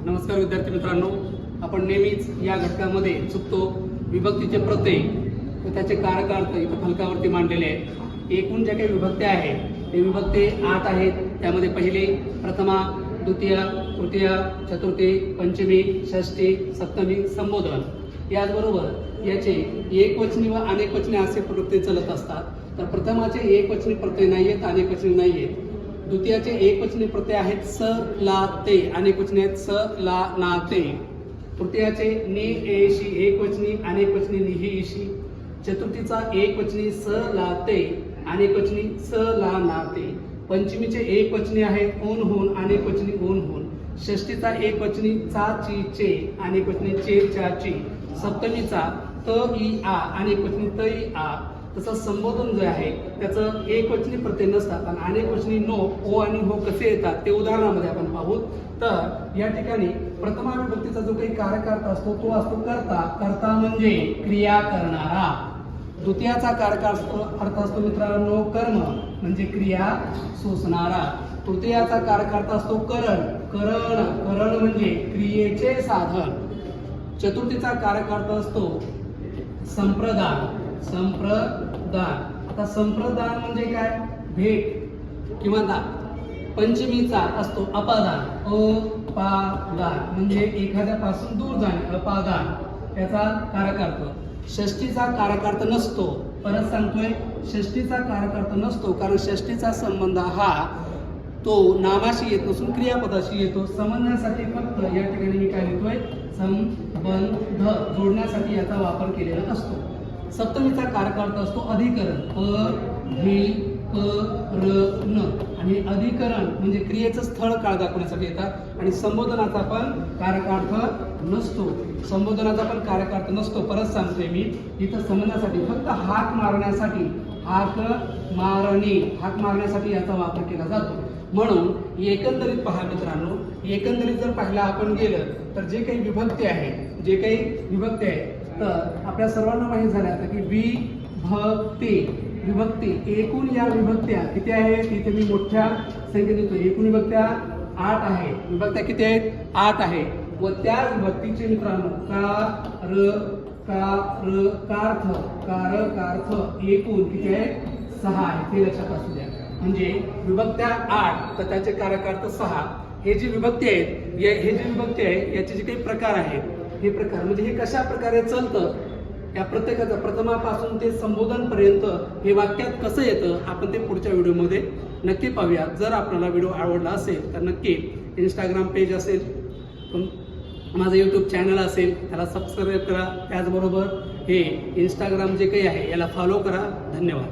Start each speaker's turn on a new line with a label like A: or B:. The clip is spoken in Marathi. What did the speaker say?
A: नमस्कार विद्यार्थी मित्रांनो, आपण नेहमीच या घटकामध्ये चुकतो विभक्तीचे प्रत्यय व त्याचे कारकार्थ इथं फलकावरती मांडलेले आहेत। एकूण ज्या काही विभक्ती आहेत ते विभक्ती 8 आहेत। त्यामध्ये पहिली, प्रथमा, द्वितीय, तृतीय, चतुर्थी, पंचमी, षष्ठी, सप्तमी, संबोधन। याचबरोबर याचे एकवचनी व अनेकवचनी असे प्रत्यय चलत असतात। तर प्रथमाचे एकवचनी प्रत्यय नाही आहेत, अनेकवचनी नाही आहेत। द्वितीयाचे एकवचनी प्रत्यय आहेत स, ला, ते, अनेकवचनी आहेत स, ला, ना, ते। तृतीयाचे नि, एशी एकवचनी, अनेकवचनी निही, ईशी। चतुर्थीचा एकवचनी स, ला, ते, अनेकवचनी स, ला, ना, ते। पंचमीचे एकवचनी आहेत ऊन, होऊन, अनेकवचनी ऊन, होऊन। षष्ठीचा एकवचनी चा, ची, चे, अनेकवचनी चे, चा, ची। सप्तमीचा त, ई, आ, अनेकवचनी त, ई, आ। तसं संबोधन जे आहे त्याचं एकवचनी प्रत्यय नसतात आणि अनेकवचनी नो, ओ आणि हो कसे येतात ते उदाहरणामध्ये आपण पाहू। तर या ठिकाणी प्रथमा विभक्तीचा जो काही कारकार्थ असतो तो असतो कर्ता। कर्ता म्हणजे क्रिया करणारा। द्वितीयाचा कारकार्थ असतो मित्रांनो कर्म म्हणजे क्रिया सोसणारा। तृतीयाचा कारकार्थ असतो करण। करण म्हणजे क्रियेचे साधन। चतुर्थीचा कारकार्थ असतो संप्रदान। आता संप्रदान म्हणजे काय? भेट किंवा दान। पंचमीचा असतो अपादान। अपादान म्हणजे एखाद्यापासून दूर जाणे, अपादान त्याचा कारकार्थ। षष्ठीचा कारकार्थ नसतो। परत सांगतोय, षष्ठीचा कारकार्थ नसतो कारण षष्ठीचा संबंध हा तो नामाशी येत नसून क्रियापदाशी येतो। समजण्यासाठी फक्त या ठिकाणी मी काय लिहितोय, संबंध जोडण्यासाठी याचा वापर केलेला असतो। सप्तमीचा कारकार्थ असतो अधिकरण। अधिकरण आणि अधिकरण म्हणजे क्रियेचं स्थळ काळ दाखवण्यासाठी येतात। आणि संबोधनाचा पण कारकार्थ नसतो। संबोधनाचा पण कारकार्थ नसतो। परत सांगतोय मी, इथं समजण्यासाठी फक्त हाक मारण्यासाठी, हाक मारण्यासाठी याचा वापर केला जातो। म्हणून एकंदरीत पहा मित्रांनो, एकंदरीत जर पाहायला आपण गेलं तर जे काही विभक्ती आहे तर आपल्या सर्वांना माहित झालं आता की विभक्ती एकूण या विभक्त्या किती आहेत? इथे मी मोठ्या संख्येने देतो। एकूण विभक्त्या 8 आहेत। विभक्त्या किती आहेत? 8 आहेत। व त्या विभक्तीचे मित्रांनो कारकार्थ एकूण किती आहेत? 6 आहेत। हे लक्षात असू द्या। म्हणजे विभक्त्या 8 तर त्याचे कारकार्थ 6। हे जी विभक्ती आहेत याचे जे काही प्रकार आहेत हे प्रकार म्हणजे हे कशा प्रकारे चालतं, या प्रत्येकाचा प्रथमापासून ते संबोधन पर्यंत हे वाक्यात कसं येतं आपण ते पुढच्या व्हिडिओमध्ये नक्की पाहूया। जर आपल्याला व्हिडिओ आवडला असेल तर नक्की इंस्टाग्राम पेज असेल, माझं यूट्यूब चॅनल असेल त्याला सबस्क्राईब करा। त्याचबरोबर हे इंस्टाग्राम जे काही आहे याला फॉलो करा। धन्यवाद।